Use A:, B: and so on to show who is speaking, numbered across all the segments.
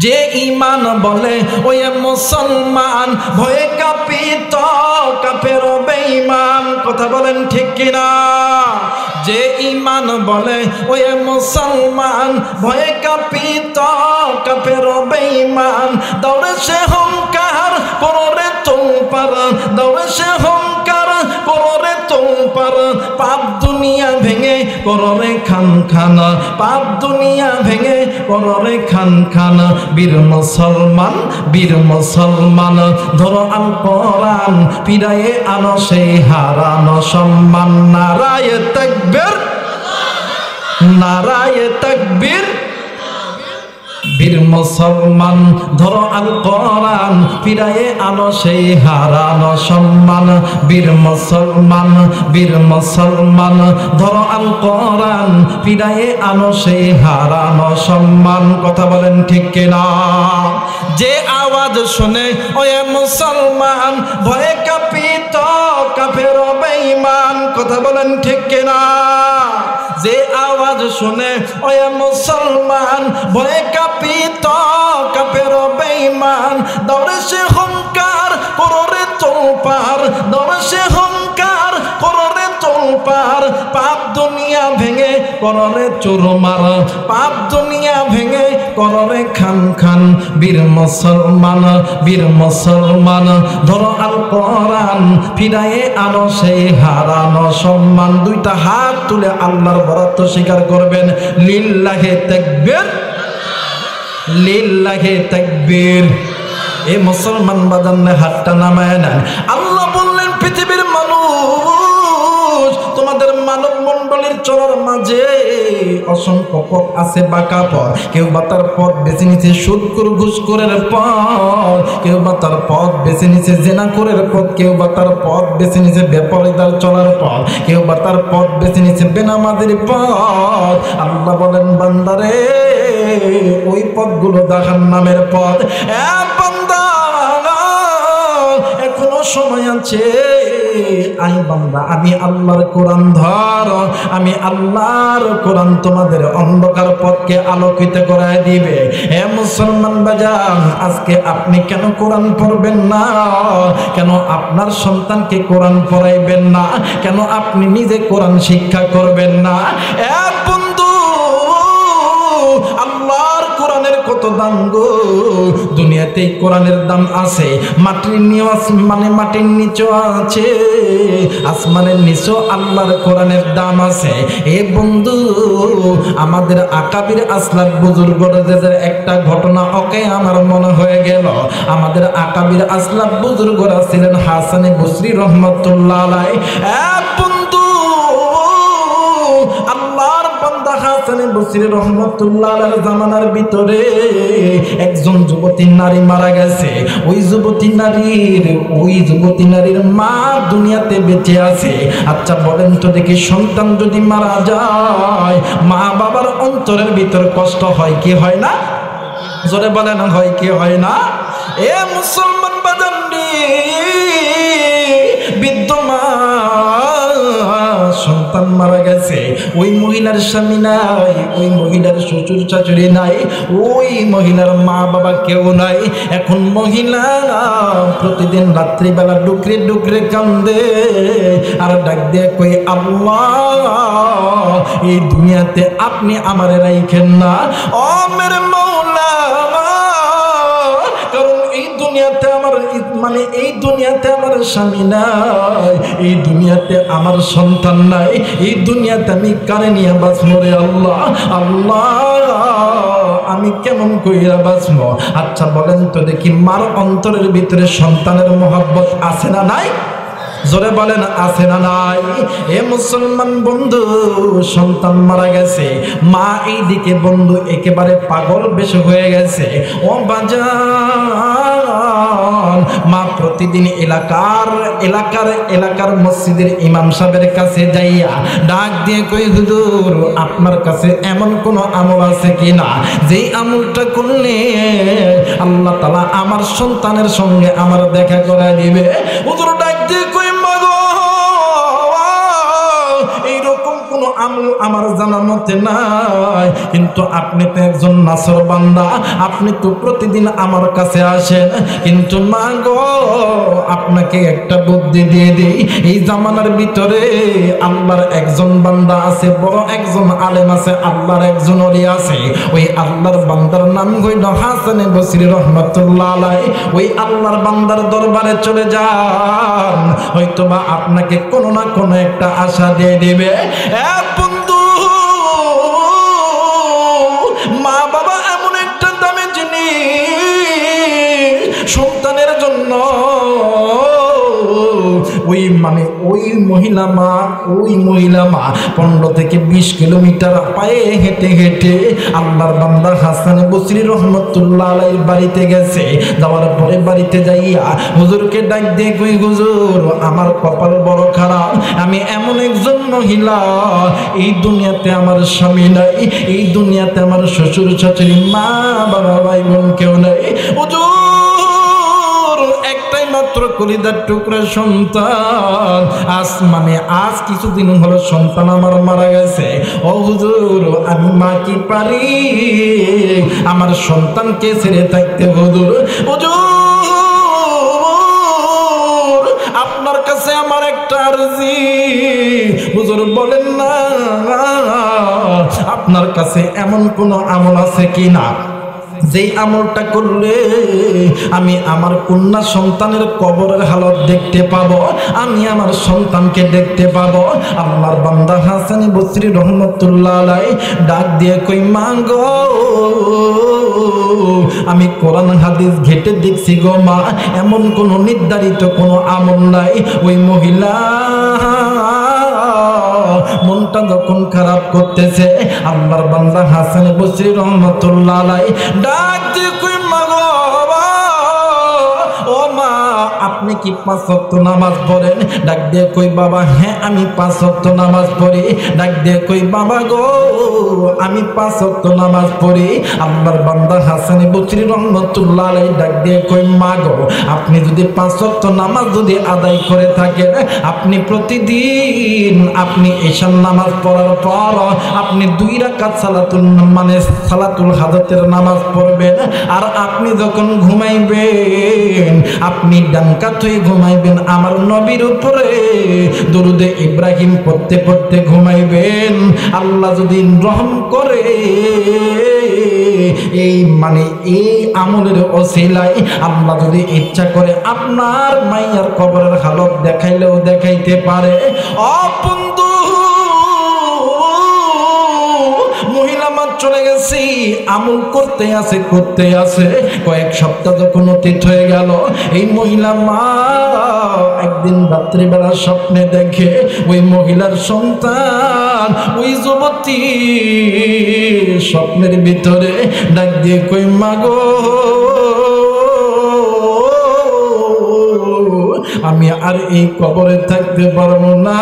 A: যে ঈমান বলে ওই মুসলমান ভয়ে কাঁপিত কাফের বেঈমান। কথা বলেন ঠিক কিনা? যে ঈমান বলে ওই মুসলমান ভয়ে কাঁপিত কাফের বেঈমান। দৌড়ে সে হুঙ্কার কররে তোলপার, দৌড়ে সে হুঙ্কার কররে তোলপার। পাপ দুনিয়া ভেঙে কররে খান খান, পাপ দুনিয়া ভেঙে কররে খান খান। বীর মুসলমান, বীর মুসলমান ধরো আল কোরআন, ফিরায়ে আনো সেই হারানো সম্মান। নারায়ে তাকবীর, নারায়ে তাকবীর। বীর মুসলমান ধরো আল কোরআন, ফিরায়ে আনো সেই হারানো সম্মান। বীর মুসলমান, বীর মুসলমান ধরো আল কোরআন, ফিরায়ে আনো সেই হারানো সম্মান। কথা বলেন ঠিক কিনা? যে আওয়াজ শুনে ওই মুসলমান ভয়ে কাঁপিত কাফের বেঈমান। কথা বলেন ঠিক কিনা? যে আওয়াজ শুনে ওই মুসলমান ভয়ে কাঁপিত কাফের বেঈমান। দৌড়ে সে হুঙ্কার কররে তোলপার, দৌড়ে সে হুঙ্কার কররে তোলপার। পাপ দুনিয়া ভেঙে কররে চুরমার, পাপ দুনিয়া ভেঙে কররে খান খান। বীর মুসলমান, বীর মুসলমান ধরো আল কোরআন, ফিরায়ে আনো সেই হারানো সম্মান। দুইটা হাত তুলে আল্লাহর বরাত স্বীকার করবেন। লিল্লাহে তাকবীর, লিল্লাহে তাকবীর। এই মুসলমান বাজানে হাতটা নামায় নেন। আল্লাহ বললেন পৃথিবীর মানুষ, তোমাদের মানব মণ্ডলীর চলার মাঝে অসংখ্য পথ আছে, বাঁকা পথ। কেউ বা তার পথ বেছে নিছে সুদখোর ঘুষখোরের পথ, কেউ বা তার পথ বেছে নিছে জেনাখোরের পথ, কেউ বা তার পথ বেছে নিছে বেপরদার চলার পথ, কেউ বা তার পথ বেছে নিছে বেনামাজির পথ। আল্লাহ বলেন বান্দারে, ওই পথগুলো জাহান্নামের পথ। বান্দা এখনো সময় আছে। আই বান্দা, আমি আল্লাহর কোরআন ধর, আমি আল্লাহর কোরআন তোমাদের অন্ধকার পথকে আলোকিত করায় দিবে। হে মুসলমান বাজান, আজকে আপনি কেন কোরআন পড়বেন না? কেন আপনার সন্তানকে কোরআন পড়াইবেন না? কেন আপনি নিজে কোরআন শিক্ষা করবেন না? বন্ধু, আল্লাহর কোরআনের কত দাম গো! দুনিয়াতে কোরআনের দাম আছে, মাটির মানে মাটির নিচেও আছে, আসমানের নিচেও আল্লাহর কোরআনের দাম আছে। এ বন্ধু, আমাদের আকাবির আসলাফ বুজুর্গদের একটা ঘটনা ওকে আমার মনে হয়ে গেল। আমাদের আকাবির আসলাফ বুজুর্গরা ছিলেন হাসানে বসরি রহমাতুল্লাহ আলাইহি। বন্ধু, আল্লাহর বান্দা হাসানে বসরি রহমাতুল্লাহ আলাইহির জামানার ভিতরে একজন যুবতী নারী মারা গেছে। ওই যুবতী নারীর মা দুনিয়াতে বেঁচে আছে। আচ্ছা বলেন তো দেখি, সন্তান যদি মারা যায়, মা বাবার অন্তরের ভিতর কষ্ট হয় কি হয় না? জোরে বলেন, হয় কি হয় না? এ মুসলমান বাজানরে, সন্তান মারা গেছে, ওই মহিলার স্বামী নাই, ওই মহিলার শ্বশুর শাশুড়ি নাই, ওই মহিলার মা বাবা কেউ নাই। এখন মহিলা প্রতিদিন রাত্রিবেলা ডুকরে ডুকরে কান্দে আর ডাক দিয়ে কই, আল্লাহ, এই দুনিয়াতে আপনি আমারে রাইখেন না। ও মেরে মৌলা, কারণ এই দুনিয়াতে আমার এই দুনিয়াতে আমার স্বামী নাই, এই দুনিয়াতে আমার সন্তান নাই, এই দুনিয়াতে আমি কারে নিয়ে বাঁচবো রে আল্লাহ? আল্লাহ, আমি কেমন কইরা বাঁচবো? আচ্ছা বলেন তো দেখি, মার অন্তরের ভিতরে সন্তানের মহব্বত আছে না নাই? জোরে বলেন, আছে না নাই? এ মুসলমান বন্ধু, সন্তান মারা গেছে, মা এই দিকে বন্ধু একেবারে পাগল বেশ হয়ে গেছে। ও বাজান, মা প্রতিদিন এলাকার মসজিদের ইমাম সাহেবের কাছে যাইয়া ডাক দিয়ে কই, হুজুর, আপনার কাছে এমন কোন আমল আছে কিনা যেই আমলটা করলে আল্লাহ তাআলা আমার সন্তানের সঙ্গে আমার দেখা করায় দিবে? হুজুর ডাক দিয়ে কই, মাগো, এইরকম কোন আমল আমার জানার মতে নাই, কিন্তু আপনি তো একজন নাসর বান্দা, আপনি তো প্রতিদিন আমার কাছে আসেন। কিন্তু মা গো, আপনাকে একটা বুদ্ধি দিয়ে দিই, এই জামানার ভিতরে আল্লাহর একজন বান্দা আছে, বড় একজন আলেম আছে, আল্লাহর একজন ওলি আছে। ওই আল্লাহর বান্দার নাম হইল হাসান বসরি রহমাতুল্লাহ আলাইহি। ওই আল্লাহর বান্দার দরবারে চলে যান, হয়তোবা আপনাকে কোনো না কোনো একটা আশা দিয়ে দিবে। বন্ধু, মা বাবা এমন একটা দামি জিনিস সন্তানের জন্য। ওই মহিলা মা 15 থেকে 20 কিলোমিটার পায়ে হেঁটে হেঁটে আল্লাহর বান্দা হাসান বসরি রহমাতুল্লাহ আলাইহির বাড়িতে গেছে। যাওয়ার পরে বাড়িতে যাইয়া হুজুরকে ডাক দিয়ে কই, হুজুর আমার কপাল বড় খারাপ, আমি এমন একজন মহিলা, এই দুনিয়াতে আমার স্বামী নাই, এই দুনিয়াতে আমার শ্বশুর শাশুড়ি মা বাবা ভাই বোন কেউ নাই। হুজুর একটাই মাত্র কলিজার টুকরা সন্তান, আজ কিছুদিন হলো সন্তান আমার মারা গেছে। ও হুজুর, আমি মা কি পারি আমার সন্তানকে ছেড়ে থাকতে? হুজুর আপনার কাছে আমার একটা আরজি, হুজুর বলেন না, আপনার কাছে এমন কোন আমল আছে কিনা যেই আমলটা করলে আমি আমার কন্যা সন্তানের কবরের হালত দেখতে পাবো, আমি আমার সন্তানকে দেখতে পাবো? আল্লাহর বান্দা হাসান বসরি রহমাতুল্লাহ আলাইহি ডাক দিয়ে কই, মা গো, আমি কোরআন হাদিস ঘেটে দেখছি গো মা, এমন কোন নির্ধারিত কোনো আমল নাই। ওই মহিলা মনটা যখন খারাপ করতেছে, আল্লাহর বান্দা হাসান বসরি রহমাতুল্লাহ আলাইহি ডাক দিয়ে কই, মা গো, ও মা, আপনি কি 5 ওয়াক্ত নামাজ পড়েন? ডাক দিয়ে কই, বাবা হ্যাঁ আমি 5 ওয়াক্ত নামাজ পড়ি। ডাক দিয়ে কই, বাবা গো, আমি 5 ওয়াক্ত নামাজ পড়ি। আল্লাহর বান্দা হাসান বসরি রহমাতুল্লাহ আলাইহি ডাক দিয়ে কই, মা গো, আপনি যদি 5 ওয়াক্ত নামাজ যদি আদায় করে থাকেন, আপনি প্রতিদিন আপনি ঈশার নামাজ পড়ার পর আপনি 2 রাকাত সালাতুল হাজাতের নামাজ পড়বেন। আর আপনি যখন ঘুমাইবেন, আপনি ডান কাত হয়ে ঘুমাইবেন, আমার নবীর উপরে দরুদে ইব্রাহিম পড়তে পড়তে ঘুমাইবেন। আল্লাহ যদি রহম করে, এই আমলের ওসিলায় আল্লাহ যদি ইচ্ছা করে আপনার মাইয়ার কবরের হালত দেখাইলেও দেখাইতে পারে। বন্ধু, মহিলা মা চলে গেছি, আমল করতে আছে কয়েক সপ্তাহ যখন অতীত হয়ে গেল, এই মহিলা মা একদিন রাত্রিবেলা স্বপ্নে দেখে ওই মহিলার সন্তান, ওই যুবতী স্বপ্নের ভিতরে ডাক দিয়ে কই, মা গো, আমি আর এই কবরে থাকতে পারবো না,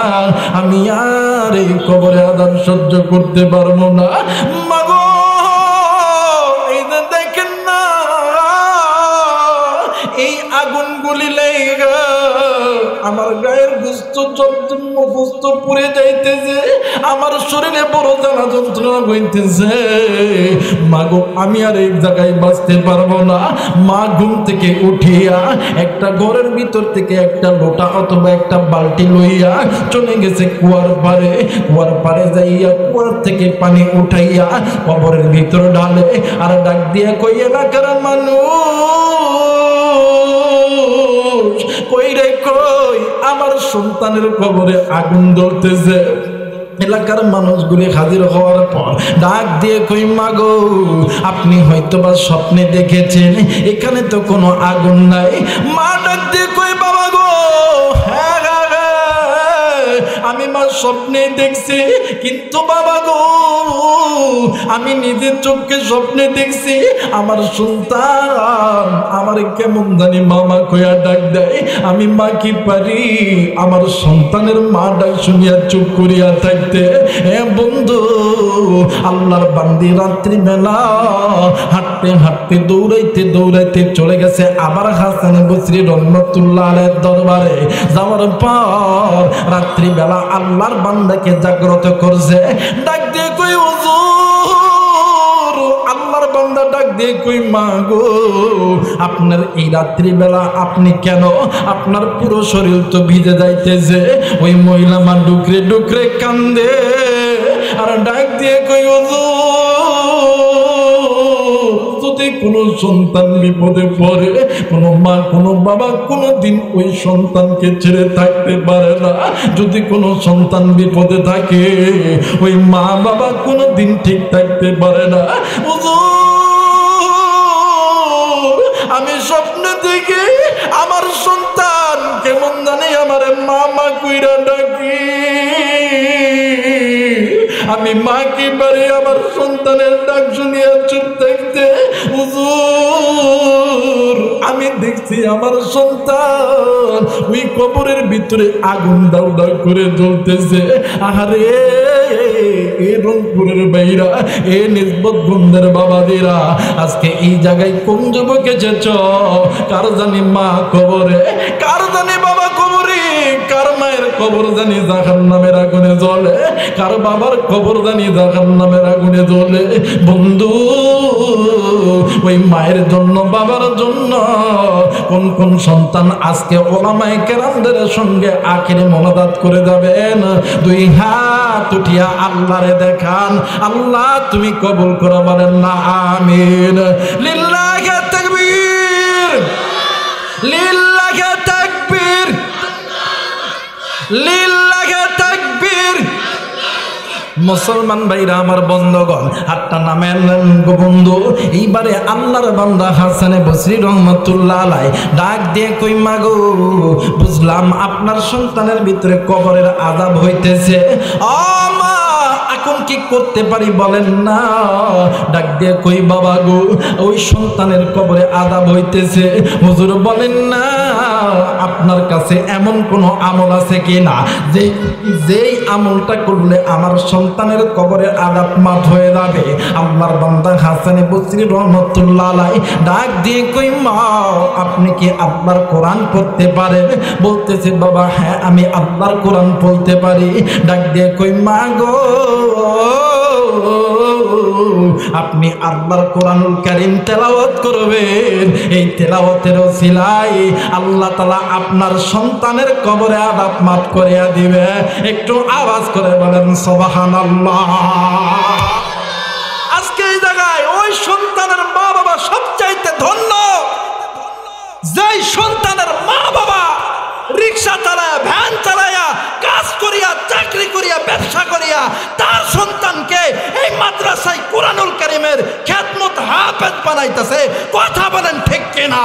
A: আমি আর এই কবরে আযাব সহ্য করতে পারবো না। মা গো, এই যে দেখেন না, এই আগুনগুলি লেগে আমার গায়ের গোস্ত পুড়ে যাইতেছে, আমার শরীরে বড় জ্বালা যন্ত্রণা হইতেছে। মা গো, আমি আর এই জায়গায় বাঁচতে পারবো না। মা ঘুম থেকে উঠিয়া একটা ঘরের ভিতর থেকে একটা লোটা অথবা একটা বালতি লইয়া চলে গেছে কুয়ার পারে যাইয়া কুয়ার থেকে পানি উঠাইয়া কবরের ভিতর ঢালে। আর ডাক দিয়া কই, এলাকার মানুষ কই রে কই, আমার সন্তানের কবরে আগুন জ্বলতেছে। এলাকার মানুষগুলি হাজির হওয়ার পর ডাক দিয়ে কই, মা গো, আপনি হয়তোবা স্বপ্নে দেখেছেন এখানে তো কোনো আগুন নাই। মা ডাক দিয়ে কই, বাবা গো, হ্যাঁ আমি মা স্বপ্নে দেখছি, কিন্তু বাবা গো, আমি নিজের চোখে স্বপ্নে দেখছি আমার সন্তান আমার কেমন জানি মামা কইয়া ডাক দেয়। আমি মা কি পারি আমার সন্তানের মা ডাক শুনিয়া চুপ করিয়া থাকতে? বন্ধু, আল্লাহর বান্দি রাত্রিবেলা হাঁটতে হাঁটতে দৌড়াইতে চলে গেছে আবার হাসান বসরি রহমাতুল্লাহ আলাইহির দরবারে। যাওয়ার পর রাত্রিবেলা আল্লাহ আল্লাহর বান্দাকে জাগ্রত করছে। ডাক দিয়ে কই হুজুর, আল্লাহর বান্দা ডাক দিয়ে কই মা গো, আপনার এই রাত্রি বেলা আপনি কেন, আপনার পুরো শরীর তো ভিজে যাইতেছে। ওই মহিলা মা ডুকরে ডুকরে কান্দে আর ডাক দিয়ে কই যদি কোনো সন্তান বিপদে পড়ে, কোনো মা কোনো বাবা কোনোদিন ওই সন্তানকে ছেড়ে থাকতে পারে না। যদি কোনো সন্তান বিপদে থাকে ওই মা বাবা কোনোদিন ঠিক থাকতে পারে না। আমি স্বপ্নে দেখি আমার সন্তান কেমন জানি আমার মা মা কইরা ডাকি। আমি মা কি পারি আমার সন্তানের ডাক শুনিয়া চুপ থাকতে? হুজুর, আমি দেখছি আমার সন্তান ওই কবরের ভিতরে আগুন দাউ দাউ করে জ্বলতেছে। আহারে এ রংপুরের বাইরা, এ নিসবতগঞ্জের বাবাদিরা, আজকে এই জায়গায় কোন যুবক এসেছ? কার জানি মা কবরে, কার জানি বাবা কবরে, কার মায়ের কবর জানি জাহান্নামের আগুনে জ্বলে, কার বাবার কবর জানি জাহান্নামের আগুনে জ্বলে। বন্ধু, ওই মায়ের জন্য বাবার জন্য কোন কোন সন্তান আজকে ওলামায়ে কেরামদের সঙ্গে আখিরে মোনাজাত করে যাবেন? দুই হাত উঠিয়া আল্লাহরে দেখান, আল্লাহ তুমি কবুল করো, বলেন না আমিন। লিল্লাহি তাকবীর, লিল্লাহি তাকবীর, লিল্লাহি তাকবীর। মুসলমান ভাইরা আমার বন্ধগণ, হাতটা নামেন গো বন্ধু। এইবারে আল্লাহর বান্দা হাসানে বসরি রহমাতুল্লাহ আলাইহি ডাক দিয়ে কই মা গো, বুঝলাম আপনার সন্তানের ভিতরে কবরের আযাব হইতেছে। মা এখন কি করতে পারি বলেন না? ডাক দিয়ে কই বাবা গো, ওই সন্তানের কবরে আযাব হইতেছে। হুজুর বলেন না আপনার কাছে এমন কোন আমল আছে কিনা যেই আমলটা করলে আমার সন্তানের কবরের আযাব মাফ হয়ে যাবে? আল্লাহর বান্দা হাসানে বসরি রহমাতুল্লাহ আলাইহি ডাক দিয়ে কই মা আপনি কি আল্লাহর কোরআন পড়তে পারেন? বলতেছে বাবা হ্যাঁ আমি আল্লাহর কোরআন পড়তে পারি। ডাক দিয়ে কই মা গো, আপনি আল্লাহর কোরআনুল কারীম তেলাওয়াত করবেন। এই তেলাওয়াতের ওসিলায় আল্লাহ তাআলা আপনার সন্তানের কবরে আযাব মাফ করিয়া দিবে। একটু আওয়াজ করে বলেন সুবহানাল্লাহ। আজকে এই জায়গায় ওই সন্তানের মা বাবা সবচাইতে ধন্য, যেই সন্তানের মা বাবা রিক্সা চালায়া, ভ্যান চালায়া, কাজ করিয়া, চাকরি করিয়া, ব্যবসা করিয়া তার সন্তানকে এই মাদ্রাসায় কোরআনুল কারীমের খেদমত হাফেজ বানাইতেছে। কথা বলেন ঠিক কিনা?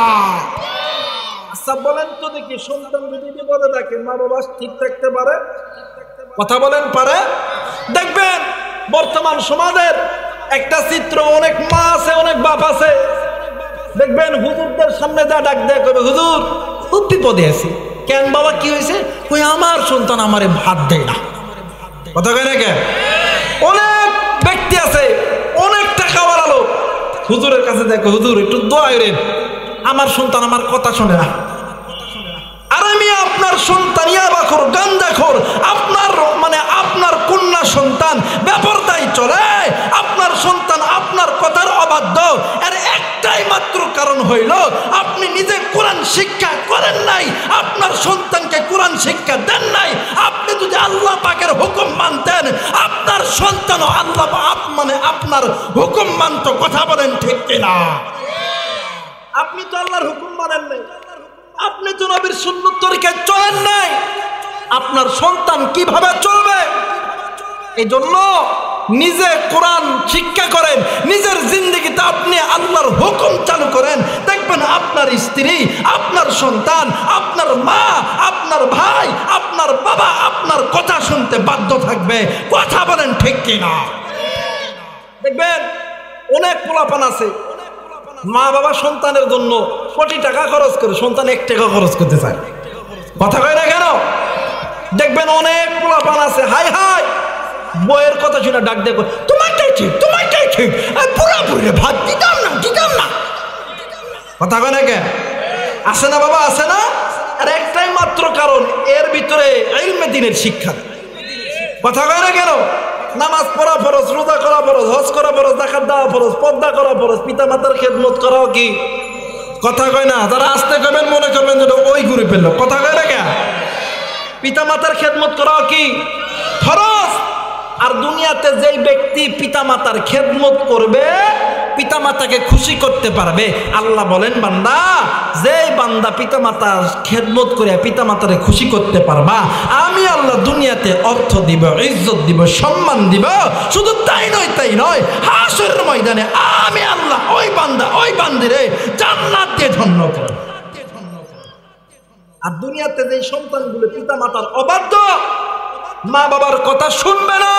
A: আচ্ছা বলেন তো দেখি, সন্তান যদি বিপদে থাকে মা বাবা ঠিক থাকতে পারে? কথা বলেন পারে? দেখবেন বর্তমান সমাজের একটা চিত্র, অনেক মা আছে, অনেক বাপ আছে, দেখবেন হুজুরদের সামনে যা ডাক দেয় কবে হুজুর খুব বিপদে আছি। কেন বাবা কি হয়েছে? কই আমার সন্তান আমারে ভাত দেয় না। কথা কয় না কেন? অনেক ব্যক্তি আছে, অনেক টাকা বাড়ালো, হুজুরের কাছে দেখো হুজুর একটু দোয়া করেন, আমার সন্তান আমার কথা শোনে না। আর আমি আপনার সন্তান ইয়াবাখোর, গাঞ্জাখোর, আপনার মানে আপনার কন্যা সন্তান বেপরদায় চলে, আপনার সন্তান আপনার কথার অবাধ্য। এর একটাই মাত্র কারণ হইল আপনি নিজে কোরআন শিক্ষা করেন নাই, আপনার সন্তানকে কোরআন শিক্ষা দেন নাই। আপনি যদি আল্লাহ পাকের হুকুম মানতেন আপনার সন্তানও আল্লাহ মানে আপনার হুকুম মানত। কথা বলেন ঠিক কিনা? আপনি তো আল্লাহর হুকুম মানেন নাই, আপনি তো নবীর সুন্নাত তরিকায় চলেন নাই, আপনার সন্তান কিভাবে চলবে? এই জন্য নিজে কোরআন শিক্ষা করেন, নিজের জিন্দেগিতে আপনি আল্লাহর হুকুম চালু করেন। দেখবেন আপনার স্ত্রী, আপনার সন্তান, আপনার মা, আপনার ভাই, আপনার বাবা আপনার কথা শুনতে বাধ্য থাকবে। কথা বলেন ঠিক কিনা? দেখবেন অনেক পোলাপান আছে, মা বাবা সন্তানের জন্য কোটি টাকা খরচ করে, সন্তান 1 টাকা খরচ করতে চায়। কথা কয় না কেন? দেখবেন অনেক পোলাপান আছে, হাই হাই বইয়ের কথা শুনে ডাক দেখো তোমারটাই ঠিক, তোমারটাই ঠিক, পুরোপুরি ভাত দিতাম না, দিতাম না। কথা কয় না কেন? আছে না বাবা, আছে না? আর একটাই মাত্র কারণ, এর ভিতরে ইলমে দ্বীনের শিক্ষা। কথা কয় না কেন? নামাজ পড়া ফরজ, রোজা করা ফরজ, হজ করা ফরজ, যাকাত দেওয়া ফরজ, পর্দা করা ফরজ, পিতা মাতার খেদমত করাও কি? কথা কয় না। যারা আসতে করবেন মনে করবেন যে ওই ঘুরে ফেললো। কথা কয় না কেন? পিতা মাতার খেদমত করাও কি ফরজ। আর দুনিয়াতে যেই ব্যক্তি পিতা মাতার খেদমত করবে, পিতা মাতাকে খুশি করতে পারবে, আল্লাহ বলেন বান্দা, যেই বান্দা পিতা মাতার খেদমত করে পিতা মাতারে খুশি করতে পারবা, আমি আল্লাহ দুনিয়াতে অর্থ দিব, ইজ্জত দিব, সম্মান দিব। শুধু তাই নয়, হাসরের ময়দানে আমি আল্লাহ ওই বান্দা ওই বান্দিরে জান্নাত দিয়ে ধন্য করব। আর দুনিয়াতে যে সন্তানগুলো পিতা মাতার অবাধ্য, মা বাবার কথা শুনবে না,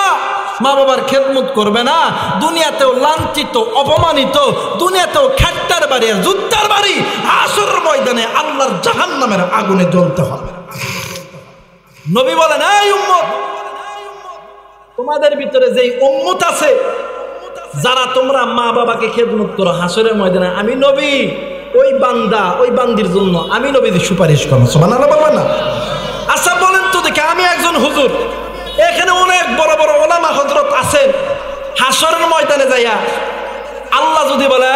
A: মা বাবার খেদমত করবে না, দুনিয়াতেও লাঞ্ছিত, অপমানিত, দুনিয়াতেও খ্যাট্টার বাড়ি, যুদ্ধের বাড়ি, হাসরের ময়দানে আল্লাহর জাহান্নামের আগুনে জ্বলতে হবে। নবী বলেন, এই উম্মত, তোমাদের ভিতরে যেই উম্মত আছে, যারা তোমরা মা বাবাকে খেদমত করো, হাসরের ময়দানে আমি নবী ওই বান্দা ওই বান্দির জন্য আমি নবীর সুপারিশ করবো। সুবহানাল্লাহ বলবেন না? আচ্ছা বলেন তো দেখে, আমি একজন হুজুর, এখানে অনেক বড় বড় ওলামা হযরত আছেন, হাসরের ময়দানে যাইয়া আল্লাহ যদি বলে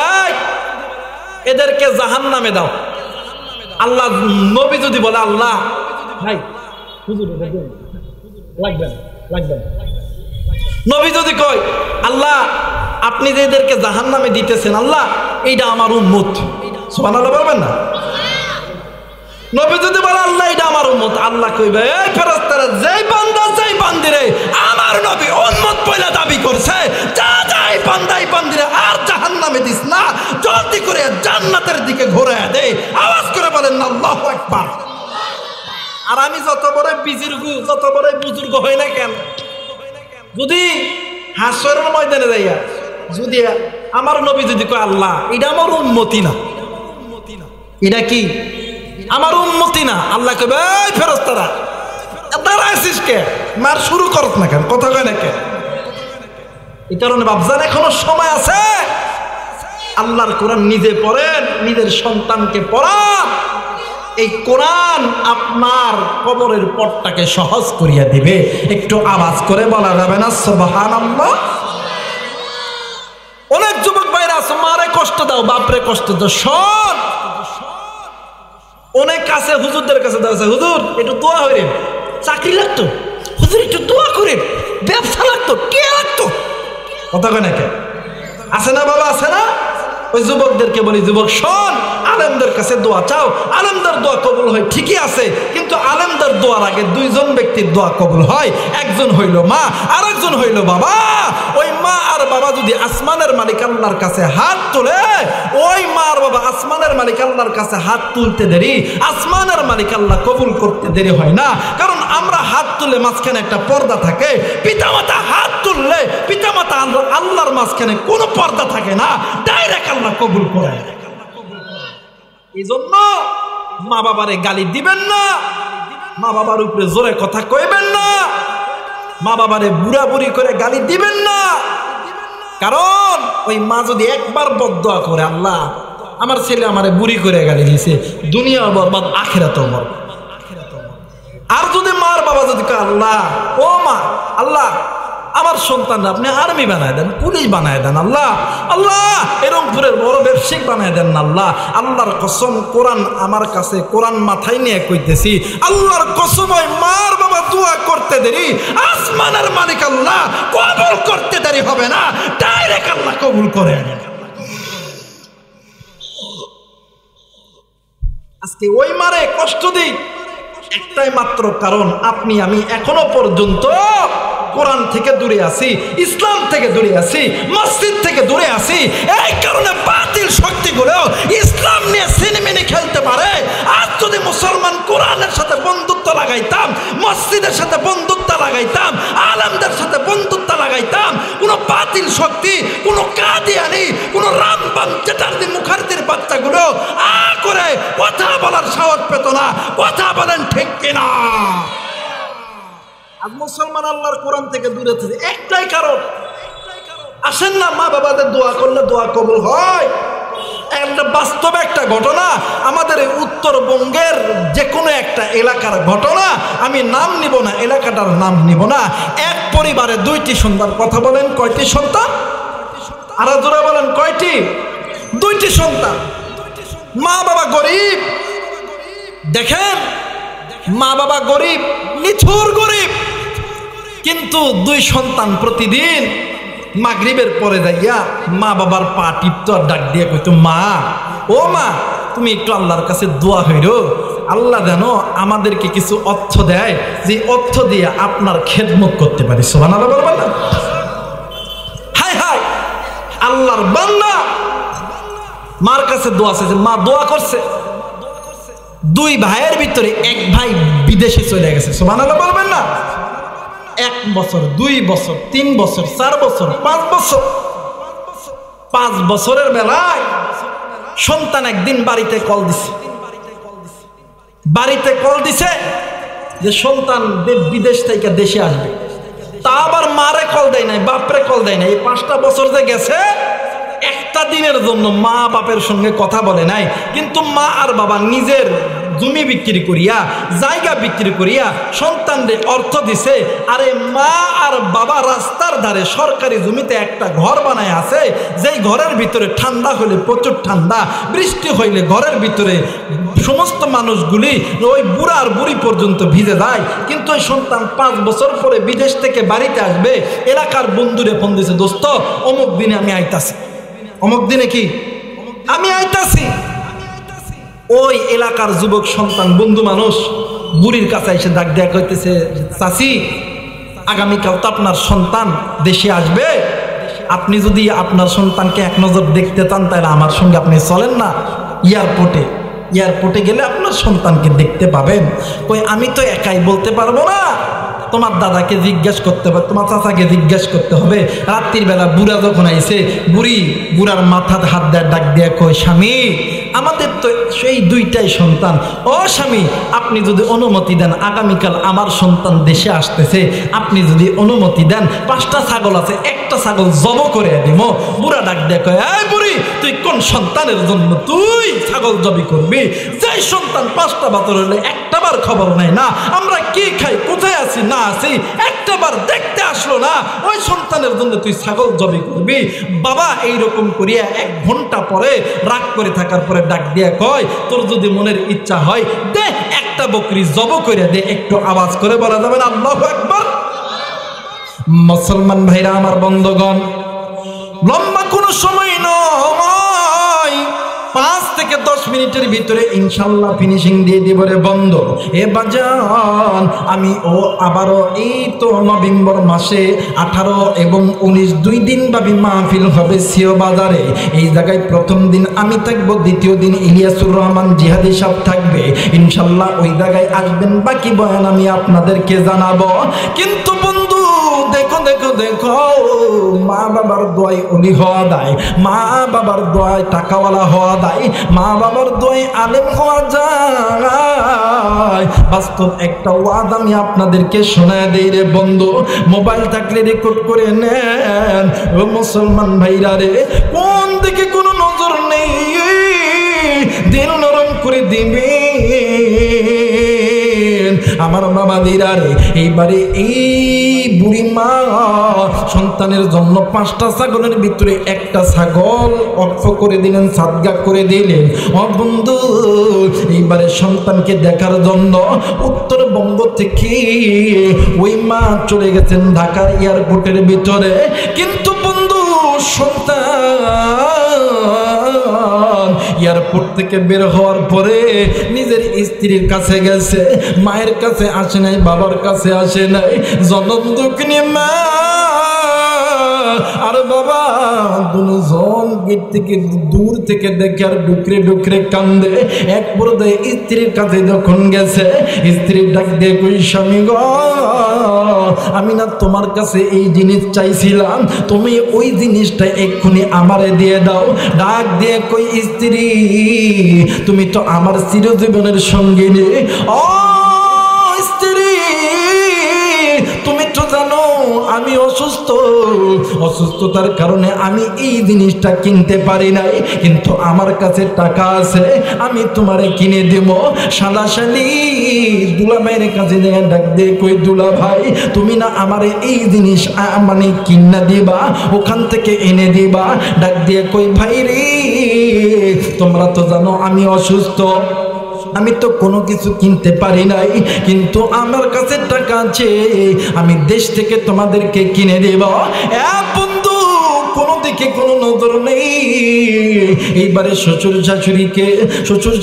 A: এদেরকে জাহান্নামে দাও, আল্লাহ নবী যদি বলে আল্লাহ ভাই হুজুর লাগবেন, নবী যদি কয় আল্লাহ আপনি যে এদেরকে জাহান্নামে দিতেছেন, আল্লাহ এইটা আমার উম্মত, সুবহানাল্লাহ বলবেন না? নবী যদি বলে আল্লাহ এটা আমার উম্মত, আল্লাহ কইবে এই ফেরেশতারা, যেই বান্দা যেই বান্দিরে আমার নবী উম্মত বলে দাবি করছে, যা যাই বান্দাই বান্দিরে আর জাহান্নামে দিস না, জলদি করে জান্নাতের দিকে ঘুরে দে। আওয়াজ করে বলেন না আল্লাহু আকবার। আর আমি যত বড় যত বড় বুজুর্গ হই না কেন, যদি হাসরের ময়দানে যাইয়া যদি আমার নবী যদি কয় আল্লাহ এটা আমার উম্মতি না, এটা কি আমার উম্মতি না, আল্লাহ কইবে এই ফেরেশতারা দাঁড়াইছিস কে, মার শুরু করত না কেন, কথা কয় না কেন? এই কারণে বাপজান এখনো সময় আছে, আল্লাহর কোরআন নিজে পড়েন, নিজের সন্তানকে পড়ান। এই কোরআন আপনার কবরের পথটাকে সহজ করিয়া দিবে। একটু আওয়াজ করে বলা যাবে না সুবহানাল্লাহ? অনেক যুবক ভাইরা আছে, মারে কষ্ট দাও, বাপরে কষ্ট দাও, শোন, অনেক কাছে হুজুরদের কাছে দাও, হুজুর একটু দোয়া হইরে, চাকরি লাগতো, হুজুর একটু দোয়া করে, ব্যবসা লাগতো, কে লাগতো, কথা কয় না কে? আছে না বাবা, আছে না? ওই যুবকদেরকে বলি, যুবক শোন, আলেমদের কাছে দোয়া চাও, আলেমদের দোয়া কবুল হয় ঠিকই আছে, কিন্তু আলেমদের দোয়ার আগে দুইজন ব্যক্তির দোয়া কবুল হয়, একজন হইল মা আর একজন হইল বাবা। ওই মা আর বাবা যদি আসমানের মালিক আল্লাহর কাছে হাত তোলে, ওই মা আর বাবা আসমানের মালিক আল্লাহর কাছে হাত তুলতে দেরি, আসমানের মালিক আল্লাহ কবুল করতে দেরি হয় না। কারণ আমরা হাত তুলে মাঝখানে একটা পর্দা থাকে, পিতামাতা হাত তুললে পিতামাতা আল্লাহর মাঝখানে কোনো পর্দা থাকে না, ডাইরেক্ট আল্লাহ কবুল করে। এই জন্য মা বাবারে গালি দিবেন না, মা বাবার উপরে জোরে কথা কইবেন না, মা বাবারে বুড়া বুড়ি করে গালি দিবেন না। কারণ ওই মা যদি একবার বদদোয়া করে, আল্লাহ আমার ছেলে আমারে বুড়ি করে গালি দিয়েছে, দুনিয়া বরবাদ আখিরাতও বরবাদ। আর যদি মার বাবা যদি কয় আল্লাহ ও মা, আল্লাহ আমার সন্তানরা আপনি আর্মি বানায় দেন, পুলিশ বানায় দেন, আল্লাহ আল্লাহ এরমপুরের বড় ব্যবসায়িক বানায় দেন না, আল্লাহ আল্লাহর কসম, কোরআন আমার কাছে, কোরআন মাথায় নিয়ে কইতেছি, আল্লাহর কসম ওই মার বাবা দোয়া করতে দেরি, আসমানের মালিক আল্লাহ কবুল করতে দেরি হবে না, ডাইরেক্ট আল্লাহ কবুল করে। আজকে ওই মারে কষ্ট দিই একটাই মাত্র কারণ, আপনি আমি এখনো পর্যন্ত কোরআন থেকে দূরে আছি, ইসলাম থেকে দূরে আছি, মসজিদ থেকে দূরে আছি। এই কারণে বাতিল শক্তিগুলো ইসলাম নিয়ে সিনেমিনি খেলতে পারে। আজ যদি মুসলমান কোরআনের সাথে বন্ধুত্ব লাগাইতাম, মসজিদের সাথে বন্ধুত্ব লাগাইতাম, আলেমদের সাথে বন্ধুত্ব লাগাইতাম, কোনো বাতিল শক্তি, কোনো কাদিয়ানি, কোনো রামবান চ্যাটার্জি মুখার্জির বাচ্চাগুলো করে কথা বলার সাহস পেত না। কথা বলেন ঠিক কিনা? আজ মুসলমান আল্লাহর কোরআন থেকে দূরে থাকে একটাই কারণ। আসেন না, মা বাবাদের দোয়া করলে দোয়া কবুল হয়। একটা বাস্তব একটা ঘটনা, আমাদের এই উত্তরবঙ্গের যে কোনো একটা এলাকার ঘটনা। আমি নাম নিব না, এলাকাটার নাম নিব না। এক পরিবারে 2টি সন্তান। কথা বলেন, কয়টি সন্তান? আরো জোরে বলেন, কয়টি? 2টি সন্তান। মা বাবা গরিব। দেখেন, মা বাবা গরিব, নিথুর গরিব, কিন্তু 2 সন্তান প্রতিদিন মাগরিবের পরে যাইয়া মা বাবার পা টিপতো আর ডাক দিয়ে কইতো, মা, ও মা, তুমি একটু আল্লাহর কাছে দোয়া হইরো, আল্লাহ যেন আমাদেরকে কিছু অর্থ দেয়, যে অর্থ দিয়ে আপনার খেদমত করতে পারি। সুবহানাল্লাহ বলবেন না? হায় হায়, আল্লাহর বান্দা মার কাছে দোয়া চাইছে, মা দোয়া করছে। 2 ভাইয়ের ভিতরে এক ভাই বিদেশে চলে গেছে। সুবহানাল্লাহ বলবেন না? 1 বছর, 2 বছর, 3 বছর, 4 বছর, 5 বছর। 5 বছরের বেলায় সন্তান একদিন বাড়িতে কল দিছে। বাড়িতে কল দিছে যে সন্তান বিদেশ থেকে দেশে আসবে। তা আবার মারে কল দেয় নাই, বাপরে কল দেয় নাই। এই 5টা বছর যে গেছে, একটা দিনের জন্য মা বাপের সঙ্গে কথা বলে নাই। কিন্তু মা আর বাবা নিজের জমি বিক্রি করিয়া, জায়গা বিক্রি করিয়া সন্তানদের অর্থ দিছে। আরে মা আর বাবা রাস্তার ধারে সরকারি জমিতে একটা ঘর বানায় আছে, যেই ঘরের ভিতরে ঠান্ডা হইলে প্রচুর ঠান্ডা, বৃষ্টি হইলে ঘরের ভিতরে সমস্ত মানুষগুলি ওই বুড়া আর বুড়ি পর্যন্ত ভিজে যায়। কিন্তু ওই সন্তান 5 বছর পরে বিদেশ থেকে বাড়িতে আসবে, এলাকার বন্ধুরে ফোন দিছে, দোস্ত অমুক দিনে আমি আইতাছি। অমুক দিনে কি আমি আইতাছি। ওই এলাকার যুবক সন্তান বন্ধু মানুষ বুড়ির কাছে এসে ডাক দেয়া কইতেছে, চাচি, আগামীকাল তো আপনার সন্তান দেশে আসবে, আপনি যদি আপনার সন্তানকে এক নজর দেখতে চান তাহলে আমার সঙ্গে আপনি চলেন না এয়ারপোর্টে গেলে আপনার সন্তানকে দেখতে পাবেন। কই আমি তো একাই বলতে পারবো না, তোমার দাদাকে জিজ্ঞেস করতে হবে, তোমার চাচাকে জিজ্ঞেস করতে হবে। রাত্রির বেলা বুড়া যখন আইছে, বুড়ার মাথাতে হাত দেয়, ডাক দিয়ে কই, স্বামী, আমাদের তো সেই 2টাই সন্তান। ও স্বামী, আপনি যদি অনুমতি দেন, আগামীকাল আমার সন্তান দেশে আসতেছে, আপনি যদি অনুমতি দেন, 5টা ছাগল আছে, একটা ছাগল জব করে দিব। বুড়া ডাক দিয়ে কয়, এই বুড়ি, তুই কোন সন্তানের জন্য তুই ছাগল জবি করবি? যে সন্তান 5টা বছর হলে একটাবার খবর নাই না, আমরা কি খাই, কোথায় আছি না আছি, একটাবার দেখতে আসলো না, ওই সন্তানের জন্য তুই ছাগল জবি করবি? বাবা এইরকম করিয়া 1 ঘন্টা পরে রাগ করে থাকার পরে ডাক দিয়া কয়, তোর যদি মনের ইচ্ছা হয় দে, একটা বকরি জব করে দে। একটু আওয়াজ করে বলা যাবে না আল্লাহু আকবার? মুসলমান ভাইরা আমার, বন্ধুগণ, লম্বা কোনো সময় নয়, 5 থেকে 10 মিনিটের ভিতরে ইনশাল্লাহ ফিনিশিং দিয়ে দিব রে বন্ধু। এ বাজান, আমি আবারও এই তো নভেম্বর মাসে 18 এবং 19 2 দিন ব্যাপী মাহফিল হবে সিও বাজারে। এই জায়গায় প্রথম দিন আমি থাকবো, দ্বিতীয় দিন ইলিয়াসুর রহমান জিহাদি সাহেব থাকবে। ইনশাল্লাহ ওই জায়গায় আসবেন, বাকি বয়ান আমি আপনাদেরকে জানাবো। কিন্তু বন্ধু, দেখো দেখো দেখো, মা বাবার দোয়ায় অলি হওয়া যায়, মা বাবার দোয়ায় টাকাওয়ালা হওয়া যায়, মা বাবার দোয়ায় আলেম হওয়া যায়। বাস্তব একটা ওয়াজ আমি আপনাদেরকে শোনায় দেই রে বন্ধু। মোবাইল থাকলে রেকর্ড করে নেন। ও মুসলমান ভাইরা রে, কোন দিকে কোনো নজর নেই, দিল নরম করে দিবে আমার বাবা দিরা রে। এইবারে এই বুড়ি মা সন্তানের জন্য 5টা ছাগলের ভিতরে একটা ছাগল অক্ষ করে দিলেন, সাদগা করে দিলেন। ও বন্ধু, এইবারে সন্তানকে দেখার জন্য উত্তরবঙ্গ থেকে ওই মা চলে গেছেন ঢাকার এয়ারপোর্টের ভিতরে। কিন্তু বন্ধু, সন্তান এয়ারপোর্ট থেকে বের হওয়ার পরে নিজের স্ত্রীর কাছে গেছে, মায়ের কাছে আসে নাই, বাবার কাছে আসে নাই। জনম দুঃখিনী মা আর বাবা দুজন গেট থেকে দূর থেকে দেখে আর ডুকরে ডুকরে কান্দে। এক পর্যায়ে স্ত্রীর কাছে যখন গেছে, স্ত্রী ডাক দিয়ে কই, স্বামী গো, আমি না তোমার কাছে এই জিনিস চাইছিলাম, তুমি ওই জিনিসটা এক্ষুনি আমারে দিয়ে দাও। ডাক দিয়ে কই, স্ত্রী, তুমি তো আমার চিরজীবনের সঙ্গিনী। ও স্ত্রী, তুমি তো জানো আমি অসুস্থ অসুস্থতার কারণে আমি এই জিনিসটা কিনতে পারি নাই, কিন্তু আমার কাছে টাকা আছে, আমি তোমারে কিনে দেব। শালাশালি দুলাভাইয়ের কাছে ডাক দিয়ে কই, দুলা ভাই তুমি না আমারে এই জিনিস মানে কিনা দিবা, ওখান থেকে এনে দিবা। ডাক দিয়ে কই, ভাই রে তোমরা তো জানো আমি অসুস্থ, আমি তো কোনো কিছু কিনতে পারি নাই, কিন্তু আমার কাছে টাকা আছে, আমি দেশ থেকে তোমাদেরকে কিনে দেব। বন্ধু কোনো দিকে কোনো নজর নেই। এইবারে শ্বশুর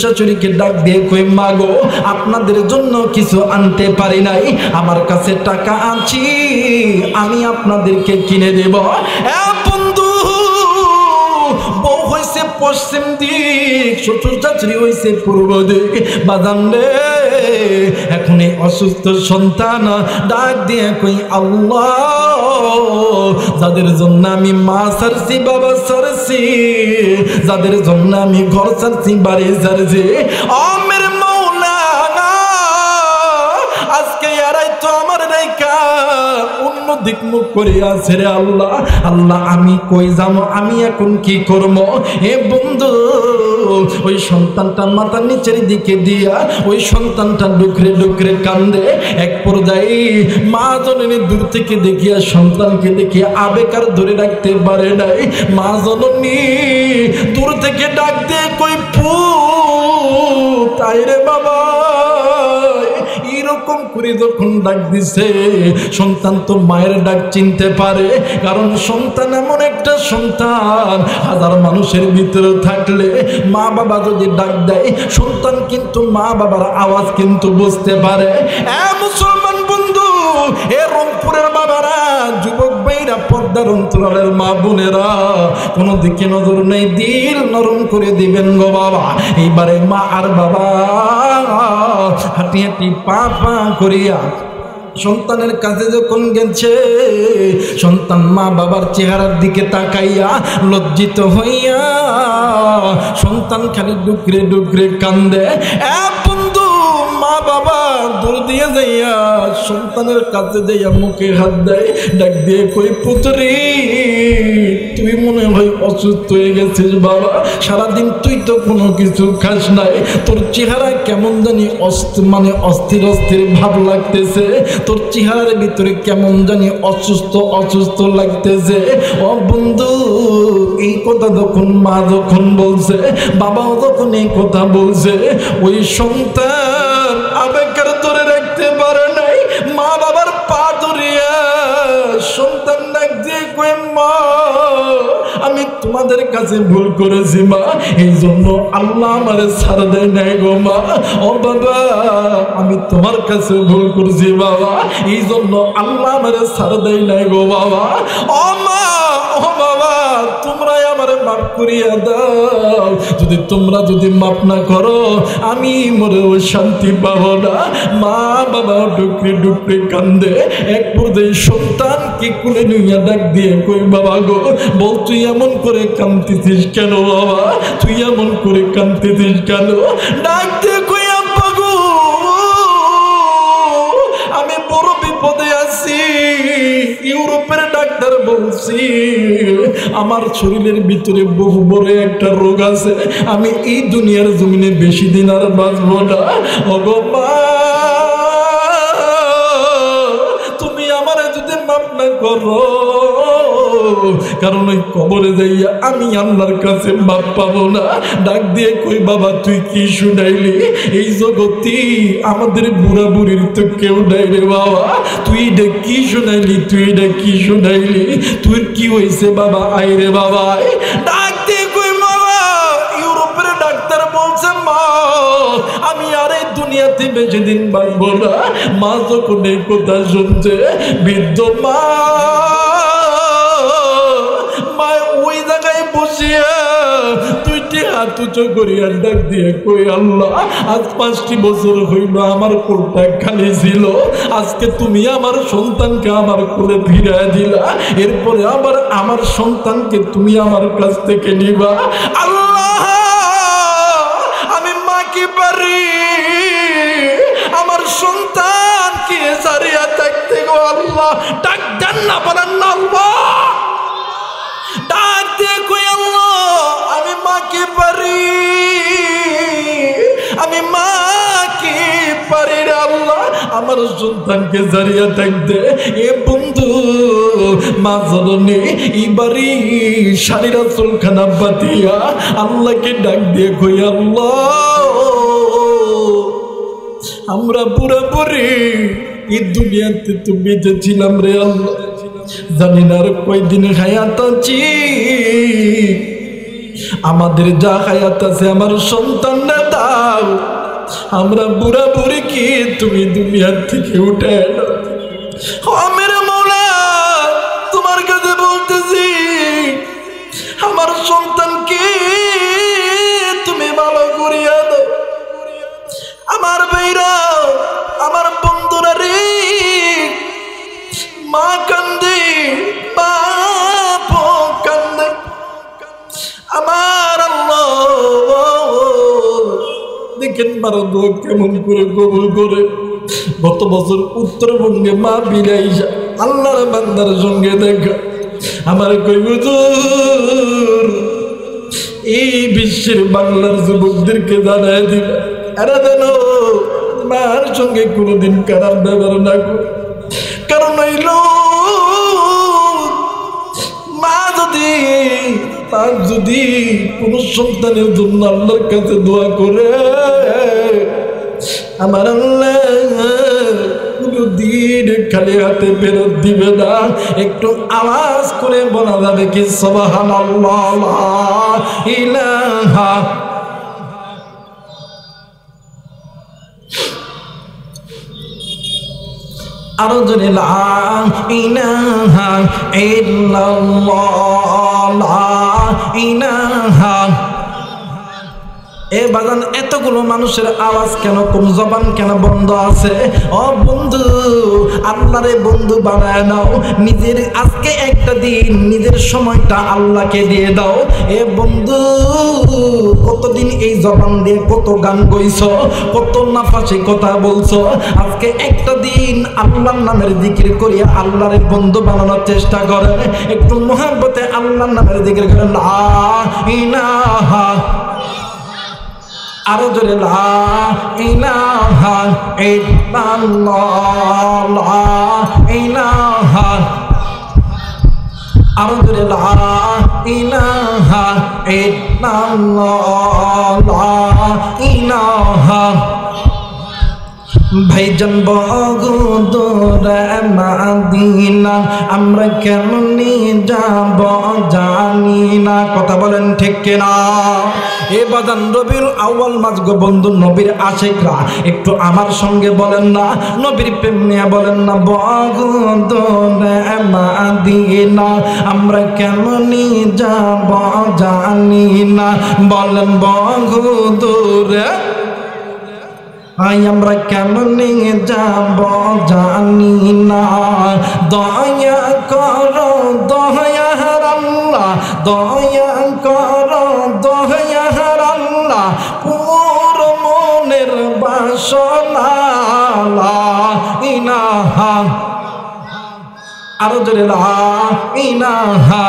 A: শাশুড়িকে ডাক দিয়ে কই, মাগো আপনাদের জন্য কিছু আনতে পারি নাই, আমার কাছে টাকা আছে, আমি আপনাদেরকে কিনে দেব। বন্ধু বউ হইছে পশ্চিম দিক, শ্বশুর শাশুড়ি হইছে পূর্ব দিক। বাজান রে এখন এই অসুস্থ সন্তান ডাক দিয়ে কই, আল্লাহ যাদের জন্য আমি মা ছাড়ছি, বাবা ছাড়ছি, যাদের জন্য আমি ঘর ছাড়ছি, বাড়ি ছাড়ছি, আমের মাওলানা আজকে এরাই তো আমার রেখা অন্য দিক মুখ করে আছে রে আল্লাহ। আল্লাহ আমি কই যাবো, আমি এখন কি করবো? এ বন্ধু ওই সন্তানটা মাথার নিচের দিকে দিয়া ওই সন্তানটা ডুকরে ডুকরে কান্দে। এক পর্যায়ে মা জননী দূর থেকে দেখিয়া সন্তানকে দেখিয়া আবেগ আর ধরে রাখতে পারে নাই। মা জননী দূর থেকে ডাক দিয়ে কই, পুত তাই রে বাবা। এরকম করে যখন ডাক দিছে, সন্তান তো মায়ের ডাক চিনতে পারে, কারণ সন্তান এমন একটা সন্তান হাজার মানুষের ভিতরে থাকলে মা বাবা যদি ডাক দেয়, সন্তান কিন্তু মা বাবার আওয়াজ কিন্তু বুঝতে পারে। মুসলমান বন্ধু, এ রংপুরের বাবারা, যুবক ভাইরা, পর্দার অন্তরালের মা বোনেরা, কোনো দিকে নজর নেই, দিল নরম করে দিবেন গো বাবা। এইবারে মা আর বাবা হাঁটি হাঁটি পা পা করিয়া সন্তানের কাছে যখন গেছে, সন্তান মা বাবার চেহারার দিকে তাকাইয়া লজ্জিত হইয়া সন্তান খালি ডুকরে ডুকরে কান্দে। বন্ধু মা বাবা দূর দিয়ে যাইয়া সন্তানের কাছে যাইয়া মুখে হাত দেয়, ডাক দিয়ে কই, পুত্রী তুই মনে হয় অসুস্থ হয়ে গেছিস বাবা, সারাদিন তুই তো কোনো কিছু খাস নাই, তোর চেহারা কেমন জানি মানে অস্থির অস্থির ভাব লাগতেছে, তোর চেহারার ভিতরে কেমন জানি অসুস্থ অসুস্থ লাগতেছে। ও বন্ধু এই কথা যখন মা যখন বলছে, বাবাও যখন এই কথা বলছে, ওই সন্তান আবেগের ধরে রাখতে পারে নাই, মা বাবার পা ধরিয়া সন্তান ডাক দিয়ে কই, মা আমি তোমাদের কাছে ভুল করেছি মা, এই জন্য আল্লাহ আমারে ছাড় দেয় নাই গো মা। ও বাবা আমি তোমার কাছে ভুল করছি বাবা, এই জন্য আল্লাহ আমারে ছাড় দেয় নাই গো বাবা। ও মা, ও বাবা তোমরাই আমারে মাফ করিয়া দাও, যদি তোমরা যদি মাফ না করো আমি মরেও শান্তি পাবো না। মা বাবা ডুকরে ডুকরে কান্দে। এক পর্যায়ে সন্তানকে কোলে নিয়ে ডাক দিয়ে কই, বাবা গো বল তুই এমন করে কাঁদতেছিস কেন বাবা, তুই এমন করে কাঁদতেছিস কেন? ডাক দিয়ে কই, আব্বা গো আমি বড় বিপদে আছি, ইউরোপের ডাক্তার বলছি আমার শরীরের ভিতরে বহু বড় একটা রোগ আছে, আমি এই দুনিয়ার জমিনে বেশি দিন আর বাঁচবো না। ও গো মা তুমি আমার যদি মাফ না করো, কারণ ওই কবরে যাইয়া আমি আল্লাহর কাছে মাপ পাবো না। ডাক দিয়ে কই, বাবা তুই কি শুনাইলি? এই জগতে আমাদের বুড়া বুড়ির তো কেউ নাই রে বাবা, তুই এটা কি শুনাইলি? তুই এটা কি শুনাইলি? তুই কি হয়েছে বাবা? আয় রে বাবা আয়। ডাক দিয়ে কই, বাবা ইউরোপের ডাক্তার বলছে মা আমি আর এই দুনিয়াতে বেশি দিন বাঁচবো না। মা যখন এই কথা শুনছে, বৃদ্ধ মা ওই জায়গায় বসিয়া দুইটি হাত উঁচু করিয়া ডাক দিয়ে কই, আল্লাহ আজ 5টি বছর হইল আমার কোলটা খালি ছিল, আজকে তুমি আমার সন্তানকে আমার কোলে ফিরিয়ে দিলা, এরপরে আবার আমার সন্তানকে তুমি আমার কাছ থেকে নিবা। আল্লাহ আমি মা কি পারি আমার সন্তানকে ছাড়িয়া থাকতে গো আল্লাহ। ডাক দেন না, বলেন না আল্লাহ। আমার সন্তানকে জারিয়া থাকতে এ বন্ধু মা জননী ইবারি শাড়িরা চুলখানা বাতিয়া আল্লাহকে ডাক দিয়ে কই আল্লাহ আমরা বুড়া বুড়ি এই দুনিয়াতে তো বেঁচে ছিলাম রে আল্লাহ, জানি না আর কয়দিন হায়াত আছি, আমাদের যা হায়াত আছে আমার সন্তানরা দাও, আমরা বুড়া বুড়ি কি তুমি দুনিয়ার থেকে উঠে এলো। মেরে মৌলা তোমার কাছে বলতেছি আমার সন্তানকে তুমি ভালো করিয়া দাও। আমার ভাইরা আমার বন্ধুরা রে মা কান্দে বাপ কান্দে আমার আল্লাহ দেখেন মারা দোয়া কেমন করে কবুল করে। গত বছর উত্তরবঙ্গে মা বিলাইসা আল্লাহর বান্দার সঙ্গে দেখা আমার কই হুজুর এই বিশ্বের বাংলার যুবকদেরকে জানাই দিবা এরা যেন মার সঙ্গে কোনোদিন খারাপ ব্যবহার না করে, কারণ হইল মা যদি কোনো সন্তানের জন্য আল্লাহর কাছে দোয়া করে আমার আল্লাহ কোনদিন খালি হাতে ফেরত দিবে না। একটু আওয়াজ করে বলা যাবে কি সুবহানাল্লাহ লা ইলাহা আরো জোরে লা ইলাহা ইল্লাল্লাহ লা ইলাহা। এ বাজান এতগুলো মানুষের আওয়াজ কেন কম, জবান কেন বন্ধ আছে? ও বন্ধু আল্লাহরে বন্ধু বানায় নাও, নিজের আজকে একটা দিন নিজের সময়টা আল্লাহকে দিয়ে দাও। এ বন্ধু কতদিন এই জবান দিয়ে কত গান গইছ, কত নাফাসি কথা বলছো, আজকে একটা দিন আল্লাহর নামের জিকির করিয়া আল্লাহরে বন্ধু বানানোর চেষ্টা করেন। একটু মহব্বতে আল্লাহর নামের জিকির করেন লা ইলাহা আরো জোরে লা ইলাহা ইল্লাল্লাহ লা ইলাহা আরো জোরে লা ইলাহা ইল্লাল্লাহ লা ইলাহা। ভাইজান বগুদুর মাদিনা আমরা কেমনি যাব জানি না, কথা বলেন ঠিক কিনা? এ বাদান রবিউল আউয়াল মাস গো বন্ধু, নবীর আশিকরা একটু আমার সঙ্গে বলেন না, নবীর প্রেম নিয়ে বলেন না। বগুদুর মাদিনা আমরা কেমনি যাব জানি না, বলেন বগুদুর আমরা কেমনে যাব জানি না। দয়া করো দয়ার আল্লাহ, দয়া করো দয়ার আল্লাহ, পুর মনের বাসনা লা ইলাহা আরো জোরে লা ইলাহা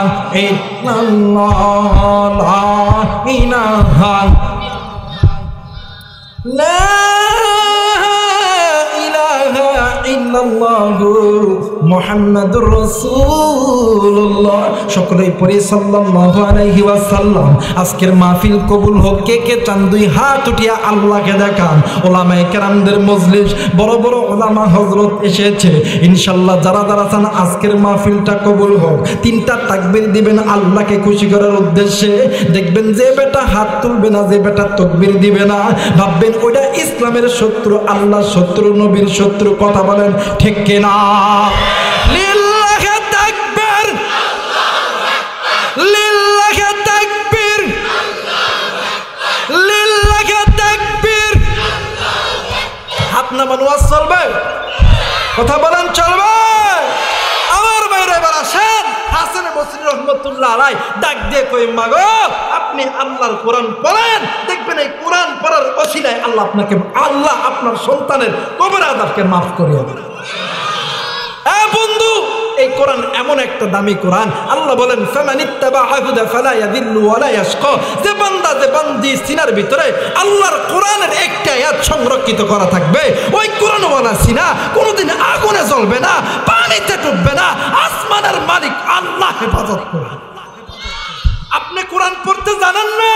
A: ইল্লাল্লাহ লা ইলাহা লা ইলাহা ইল্লাল্লাহু মুহাম্মাদুর রাসূলুল্লাহ। সকলেই পড়ি সাল্লাল্লাহু আলাইহি ওয়াসাল্লাম। আজকের মাহফিল কবুল হোক। কে কে চান দুই হাত উঠিয়া আল্লাহকে দেখান। ওলামায়ে কেরামদের মজলিস, বড় বড় ওলামা হযরত এসেছে ইনশাআল্লাহ। যারা যারা চান আজকের মাহফিলটা কবুল হোক, তিনটা তাকবীর দিবেন আল্লাহকে খুশি করার উদ্দেশ্যে। দেখবেন যে বেটা হাত তুলবে না, যে বেটা তাকবীর দিবে না, ভাববেন ওইটা ইসলামের শত্রু, আল্লাহর শত্রু, নবীর শত্রু। কথা বলেন ঠিক কিনা? লিল্লাহি তাকবীর লিল্লাহি তাকবীর লিল্লাহি তাকবীর। হাত নামান ওয়াজ চলবে, কথা বলেন চলবে? আমার বাইরে এবার আসেন। হাসান বসরি রহমতুল্লাহ আলাইহি ডাক দিয়ে কই মাগো আপনি আল্লাহর কোরআন পড়েন, দেখবেন এই কোরআন পড়ার ওসিলায় আল্লাহ আপনাকে, আল্লাহ আপনার সন্তানের কবর আযাবকে maaf করিয়ে দেন। বন্ধু এই কোরআন এমন একটা দামি কোরআন, আল্লাহ বলেন ফামানিত্তাবাআ হুদা ফালা ইয়াদিল্লু ওয়ালা ইয়াশকা। যে বান্দা যে বান্দি সিনার ভিতরে আল্লাহর কোরআনের একটা আয়াত সংরক্ষিত করা থাকবে, ওই কোরআনওয়ালা বানাচ্ছি না, কোনোদিন আগুনে জ্বলবে না, পানিতে ডুববে না, আসমানের মালিক আল্লাহ হেফাজত করে। আপনি কোরআন পড়তে জানেন না?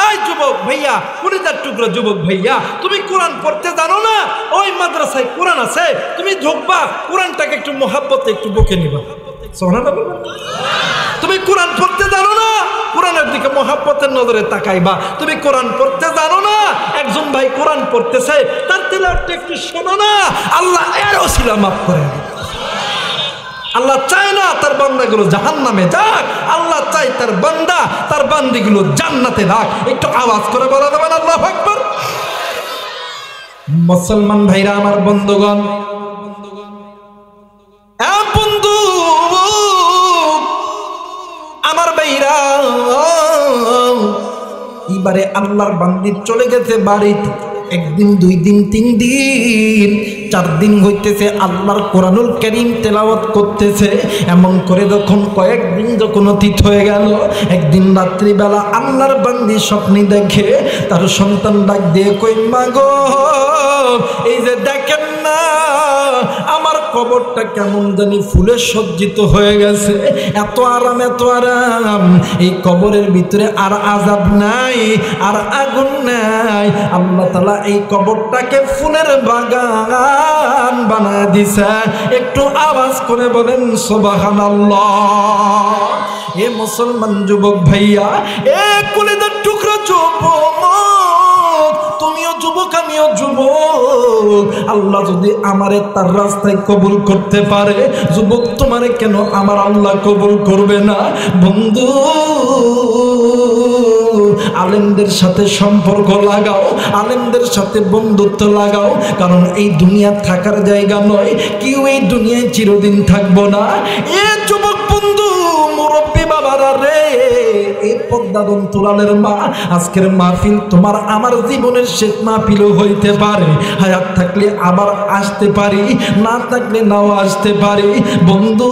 A: এই যুবক ভাইয়া, কুড়িদার টুকরো যুবক ভাইয়া, তুমি কোরআন পড়তে জানো না? ওই মাদ্রাসায় কোরআন আছে, তুমি ঢুকবা, কোরআনটাকে একটু মোহাব্বতে একটু বুকে নিবা। তুমি কোরআন পড়তে জানো না? কোরআনের দিকে মোহাব্বতের নজরে তাকাইবা। তুমি কোরআন পড়তে জানো না? একজন ভাই কোরআন পড়তেছে, তার তিলাওয়াতটা একটু শোনো না, আল্লাহ এর ওসিলা মাফ করে দিবে। আল্লাহ চায় না তার বান্দাগুলো জাহান্নামে যাক, আল্লাহ চায় তার বান্দা তার বান্দিগুলো জান্নাতে যাক। একটু আওয়াজ করে বলা দেবেন আল্লাহু আকবার। মুসলমান ভাইরা আমার, বন্ধুগণ, বন্ধু আমার ভাইরা, এবারে আল্লাহর বান্দি চলে গেছে বাড়িতে। একদিন, 2 দিন, 3 দিন, 4 দিন হইতেছে আল্লাহর কোরআনুল কারীম তেলাওয়াত করতেছে। এমন করে যখন কয়েকদিন যখন অতীত হয়ে গেল, একদিন রাত্রিবেলা আল্লাহর বান্দি স্বপ্নে দেখে তার সন্তান ডাক দিয়ে কই, মা গো, এই যে দেখেন না আমার কবরটা কেমন জানি ফুলে সজ্জিত হয়ে গেছে, এত আরাম, এত আরাম, এই কবরের ভিতরে আর আযাব নাই, আর আগুন নাই। আল্লাহ তাআলা এই কবরটাকে ফুলের বাগান বানায় দিছে। একটু আওয়াজ করে বলেন সুবহানাল্লাহ। এ মুসলমান যুবক ভাইয়া, এ কলিজার টুকরা যুবক, তুমিও যুবক, আমিও যুবক। আল্লাহ যদি আমারে তার রাস্তায় কবুল করতে পারে, যুবক তোমারে কেন আমার আল্লাহ কবুল করবে না? বন্ধু, আলেমদের সাথে সম্পর্ক লাগাও, আলেমদের সাথে বন্ধুত্ব লাগাও, কারণ এই দুনিয়া থাকার জায়গা নয়, কেউ এই দুনিয়ায় চিরদিন থাকবো না। এ যুবক বন্ধু, মুরব্বী বাবারা রে, এই পদ্মাদন তুলালের মা, আজকের মাহফিল তোমার আমার জীবনের শেষ মাহফিলও হইতে পারে। হায়াত থাকলে আবার আসতে পারি, না থাকলে নাও আসতে পারি। বন্ধু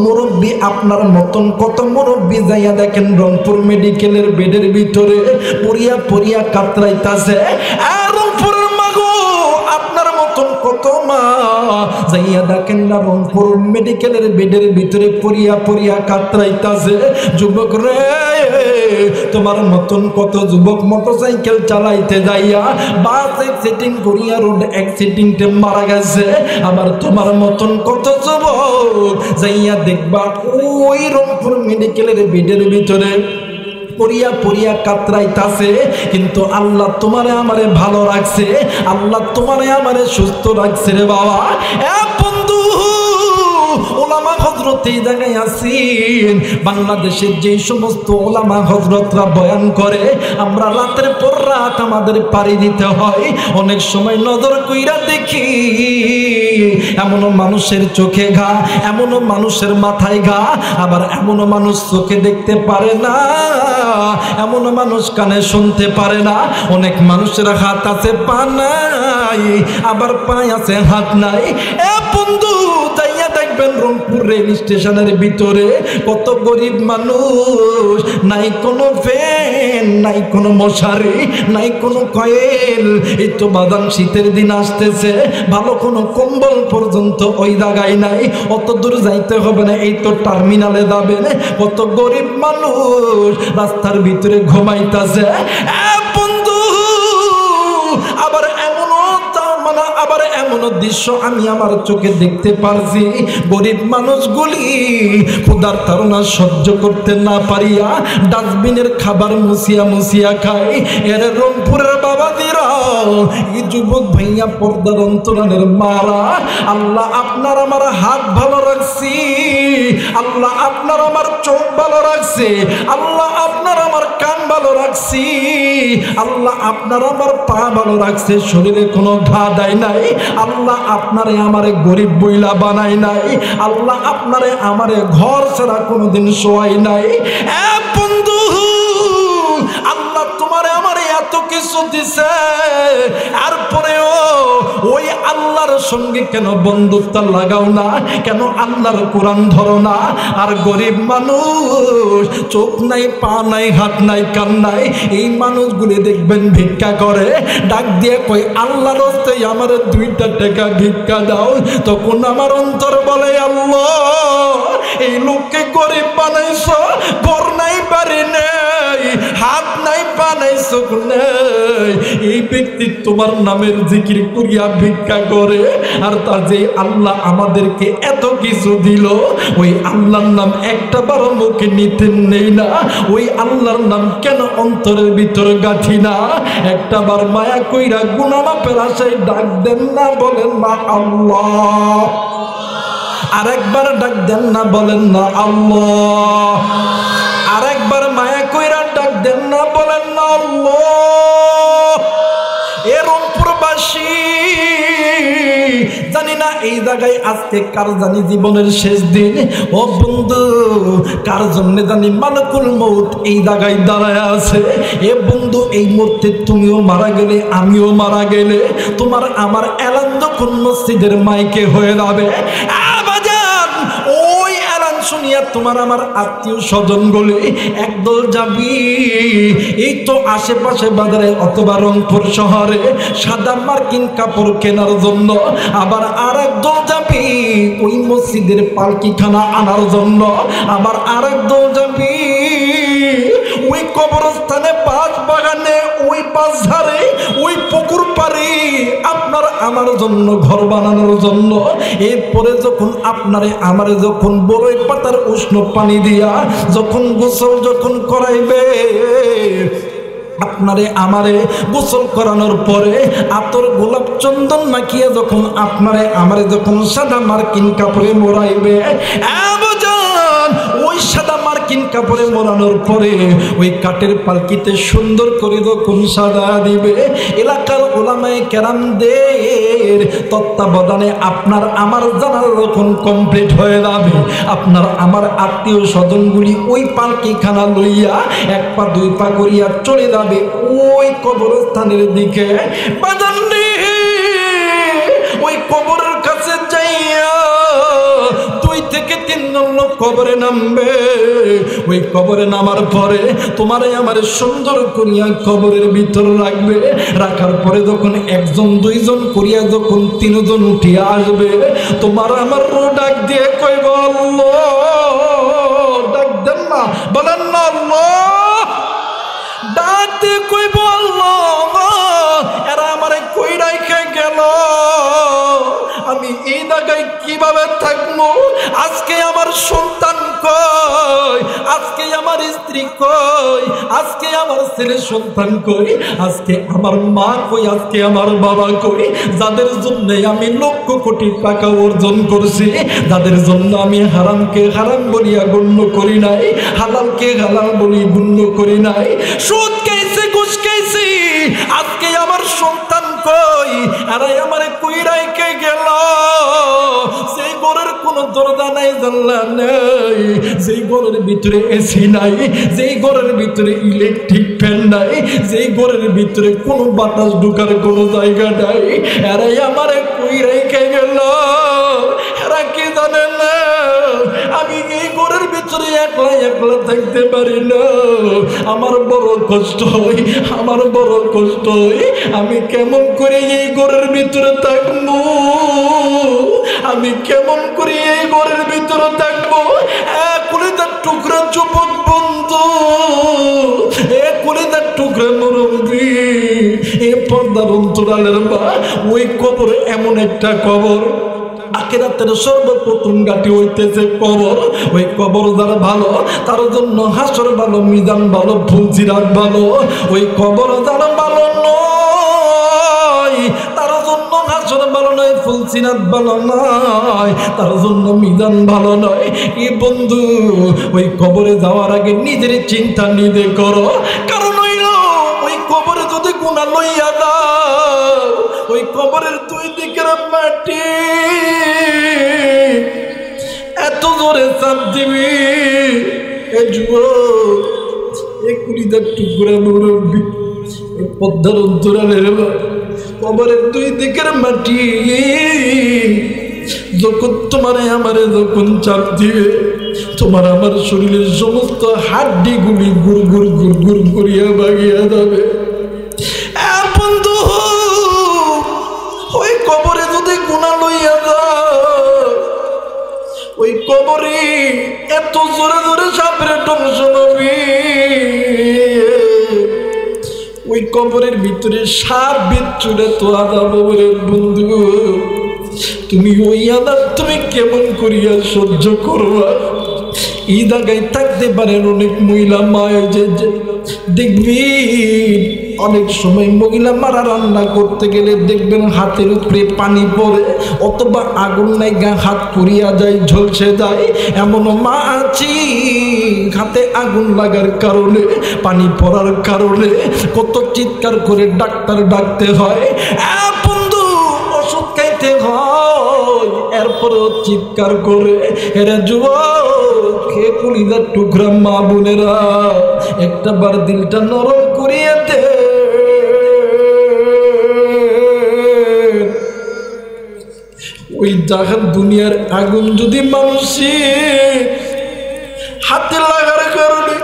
A: মুরব্বী, আপনার মতন কত মুরব্বী যাইয়া দেখেন রংপুর মেডিকেলের বেডের ভিতরে পড়িয়া পড়িয়া কাতরাইতাছে। রংপুরের মাগো, আপনার মতন কত মা যাইয়া দেখেন না রংপুর মেডিকেলের বেডের ভিতরে পড়িয়া পড়িয়া কাতরাইতাছে। যুবক রে, তোমার মতন কত যুবক মোটরসাইকেল চালাইতে যাইয়া বাস অ্যাক্সিডেন্ট করিয়া রোড অ্যাক্সিডেন্টে মারা গেছে। আবার তোমার মতন কত যুবক যাইয়া দেখবা ওই রংপুর মেডিকেলের বেডের ভিতরে পড়িয়া পড়িয়া কাতরাইতাছে। কিন্তু আল্লাহ তোমারে আমারে ভালো রাখছে, আল্লাহ তোমারে আমারে সুস্থ রাখছে রে বাবা। বন্ধু, ওলামা হযরত এই জায়গায় আছেন। বাংলাদেশের যে সমস্ত ওলামা হযরতরা বয়ান করে, আমরা রাতের পর রাত আমাদের পাড়ি দিতে হয়। অনেক সময় নজর কইরা দেখি, এমনও মানুষের চোখে ঘা, এমনও মানুষের মাথায় ঘা, আবার এমনও মানুষ চোখে দেখতে পারে না, এমনও মানুষ কানে শুনতে পারে না। অনেক মানুষের হাত আছে, পা নাই, আবার পায়ে আছে, হাত নাই। বন্ধু, যাইয়া দেখবেন রংপুর রেল স্টেশনের ভিতরে কত গরিব মানুষ, নাই কোনো ফ্যান, নাই কোনো মশারি, নাই কোনো কয়েল। এই তো বাদাম শীতের দিন আসতেছে, ভালো কোনো কম্বল পর্যন্ত ওই জায়গায় নাই। অত দূর যাইতে হবে না, এই তো টার্মিনালে যাবেন। কত গরিব মানুষ রাস্তার ভিতরে ঘুমাইতেছে। বন্ধু, আবার আবার এমনও দৃশ্য আমি আমার চোখে দেখতে পারছি, গরিব মানুষগুলি ক্ষুধার তাড়না সহ্য করতে না পারিয়া ডাস্টবিনের খাবার মুছিয়া মুছিয়া খায়। এর রংপুরের বাবাদিরা, এই যুবক ভাইয়া, পর্দার অন্তরালের মারা, আল্লাহ আপনার আমার হাত ভালো রাখছি, আল্লাহ আপনার আমার চোখ ভালো রাখছে, আল্লাহ আপনার আমার কান ভালো রাখছি, আল্লাহ আপনার আমার পা ভালো রাখছে, শরীরে কোনো ঘা দেয় নাই। আল্লাহ আপনারে আমারে গরিব বইলা বানাই নাই, আল্লাহ আপনারে আমারে ঘর ছাড়া কোনোদিন শোয়াই নাই। বন্ধু, আল্লাহ তোমারে আমারে এত কিছু দিছে, এরপরেও ওই আল্লাহ আল্লাহর সঙ্গে কেন বন্ধুত্ব লাগাও না? কেন আল্লাহর কোরআন ধরো না? আর গরিব মানুষ, চোখ নাই, পা নাই, হাত নাই, কান নাই, এই মানুষগুলি দেখবেন ভিক্ষা করে, ডাক দিয়ে কই আল্লাহর রাস্তায় আমার 2টা টাকা ভিক্ষা দাও। তখন আমার অন্তর বলে আল্লাহ, এই লোককে গরিব বানাইছো, ঘর নাই, বাড়ি নেই, হাত নাই, পা নাই, চোখ নেই, এই ব্যক্তি তোমার নামের জিকির করিয়া ভিক্ষা করে, আর তার যে আল্লাহ আমাদেরকে এত কিছু দিল, ওই আল্লাহর নাম একটা বারো মুখে নিতে নেই না? ওই আল্লাহর নাম কেন অন্তরের ভিতরে গাঁথি না? একটা বার মায়া কইরা গুনাহ মাফের আশায় ডাক দেন না, বলেন না আল্লাহ। আরেকবার ডাক দেন না, বলেন না আল্লাহ। আরেকবার মায়া কইরা ডাক দেন না, বলেন না আল্লাহ। এ রংপুরবাসী, জানি না এই জায়গায় আজকে কার জানি জীবনের শেষ দিন। ও বন্ধু, কার জন্য জানি মালাকুল মউত এই জায়গায় দাঁড়ায় আছে। এ বন্ধু, এই মুহূর্তে তুমিও মারা গেলে, আমিও মারা গেলে, তোমার আমার এলান যখন মসজিদের মাইকে হয়ে যাবে, ওই এলান শুনিয়া তোমার আমার আত্মীয় স্বজন গুলি একদল যাবি এই তো আশেপাশে বাজারে অথবা রংপুর শহরে সাদা মার্কিন কাপড় কেনার জন্য, আবার আর একদল যাবি ওই মসজিদের পালকিখানা আনার জন্য, আবার আর একদল যাবি ওই কবরস্থানে, বাস বাগানে, ওই বাজারে, ওই পুকুর পাড়ে আপনার আমার জন্য ঘর বানানোর জন্য। এরপরে যখন আপনারে আমারে যখন বড়ই পাতার উষ্ণ পানি দিয়া যখন গোসল যখন করাইবে, আপনারে আমারে গোসল করানোর পরে আতর গোলাপ চন্দন মাখিয়ে যখন আপনারে আমারে যখন সাদা মার্কিন কাপড়ে মোড়াইবে, ওই সাদা মার্কিন কাপড়ে মোড়ানোর পরে ওই কাঠের পালকিতে সুন্দর করে যখন সাদা দিবে, এলাকার ওলামায়ে কেরামদের তত্ত্বাবধানে আপনার আমার জানার যখন কমপ্লিট হয়ে যাবে, আপনার আমার আত্মীয় স্বজনগুলি ওই পালকিখানা লইয়া 1 পা 2 পা করিয়া চলে যাবে ওই কবরস্থানের দিকে। বাজানরে, ওই কবরের কাছে যাইয়া 2 থেকে 3 জন লোক কবরে নামবে। ওই কবরে নামার পরে তোমারে আমার সুন্দর করিয়া কবরের ভিতর রাখবে। রাখার পরে যখন 1 জন 2 জন করিয়া যখন 3 জন উঠিয়া আসবে, তোমার আমার ডাক দিয়ে কইব আল্লাহ। ডাক দেন না, বলেন না আল্লাহ। ডাক দিয়ে কইব আল্লাহ, এরা আমারে কই রাইখা গেল, আমি এই জায়গায় কিভাবে থাকবো? আজকে আমার সন্তান কই, আজকে আমার স্ত্রী কই, আজকে আমার ছেলে সন্তান কই, আজকে আমার মা কই, আজকে আমার বাবা কই, যাদের জন্য আমি লক্ষ কোটি টাকা অর্জন করছি, যাদের জন্য আমি হারামকে হারাম বলিয়া গণ্য করি নাই, হালালকে হালাল বলি গণ্য করি নাই, সুদ খাইছি, ঘুষ খাইছি, আজকে আমার সন্তান কই, আরে আমারে কই রাইখে গেল? সেই ঘরের কোন দরজা নাই, জানলা নাই, যেই ঘরের ভিতরে এসি নাই, যেই ঘরের ভিতরে ইলেকট্রিক ফ্যান নাই, যেই ঘরের ভিতরে কোনো বাতাস ঢোকার কোনো জায়গা নাই, আরে আমারে কই রাইখে গেল? এরা কি জানে না আমি এই ঘরের ভিতরে একলা একলা থাকতে পারি না? আমার বড় কষ্ট হয়, আমার বড় কষ্ট হয়। আমি কেমন করে এই ঘরের ভিতরে থাকবো? আমি কেমন করে এই ঘরের ভিতরে থাকবো? কলিজার টুকরা যুবক বন্ধু, কলিজার টুকরা মুরব্বী, এ পর্দার অন্তরালের মা, ওই কবর এমন একটা কবর, আখিরাতের সর্বপ্রথম গাটি হইতেছে কবর। ওই কবর যার ভালো, তার জন্য হাসর ভালো, মিজান ভালো, ফুলসিরাত ভালো। ওই কবর যার ভালো নয়, তার জন্য হাসর ভালো নয়, ফুলসিরাত ভালো নয়, তার জন্য মিজান ভালো নয়। কি বন্ধু, ওই কবরে যাওয়ার আগে নিজের চিন্তা নিজে করো। কারণ ওই কবরে যদি গুনাহ লইয়া দাও, ওই কবরের 2 দিকের মাটি এত জোরে চাপ দিবি, এই যুবক, এই কলিজার টুকরা মুরব্বী, এই পদ্মার অন্তরালের কবরের দুই দিকের মাটি যখন তোমারে আমারে যখন চাপ দিবে, তোমার আমার শরীরের সমস্ত হাড্ডিগুলি গুড় গুড় গুড় গুড় করিয়া ভাগিয়া যাবে। বন্ধু, ওই কবরে যদি গুনাহ লইয়া যায়, ওই কবরে এত জোরে জোরে সাপের টনশন হবে, ওই কবরের ভিতরে সাপ বিচ্ছুরে তো আদাব হবে। বন্ধু, তুমি ওই আদাব তুমি কেমন করিয়া সহ্য করবা? এই জায়গায় থাকতে পারেন অনেক মহিলা মায় যে দেখবি অনেক সময় মহিলা মারা রান্না করতে গেলে দেখবেন হাতের উপরে পানি পড়ে, অথবা আগুন নাইগা হাত পুড়িয়া যায়, ঝলসে যায়। এমনও মা আছি হাতে আগুন লাগার কারণে, পানি পড়ার কারণে কত চিৎকার করে ডাক্তার ডাকতে হয়, বন্ধু ওষুধ খাইতে হয়, এরপরেও চিৎকার করে। এরা যুবক, হে কলিজার টুকরা মা বোনেরা, একটা বার দিলটা নরম করিয়ে দে। ওই জাহান দুনিয়ার আগুন যদি মানুষের হাতে লাগার কারণে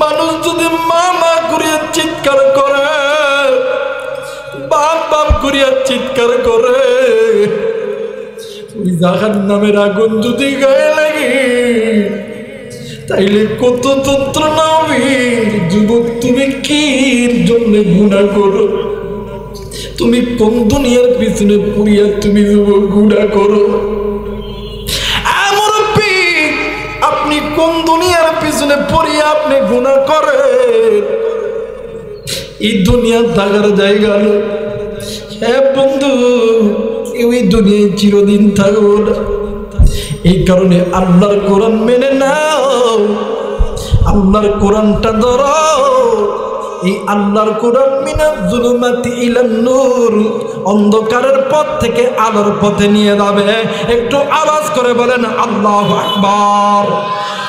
A: মানুষ যদি মা মা করিয়া চিৎকার করে, বাপ বাপ করিয়া চিৎকার করে, ওই জাহান নামের আগুন যদি গায়ে লাগে তাইলে কত যন্ত্রণা হবে। যুবক, তুমি কি জন্য গুনাহ করো? তুমি কোন দুনিয়ার পিছনে পড়িয়া তুমি যুবক গুনাহ করো? মুরব্বি, আপনি কোন দুনিয়ার পিছনে পড়িয়া আপনি গুনাহ করেন? এই দুনিয়া থাকার জায়গা নয়। হ্যাঁ বন্ধু, ওই দুনিয়ায় চিরদিন থাকবো না। এই কারণে আল্লাহর কোরআন মেনে নাও, আল্লাহর কোরআনটা ধরো। এই আল্লাহর কোরআন মিনাজ জুলুমাতি ইলান নূর, অন্ধকারের পথ থেকে আলোর পথে নিয়ে যাবে। একটু আওয়াজ করে বলেন আল্লাহু আকবার।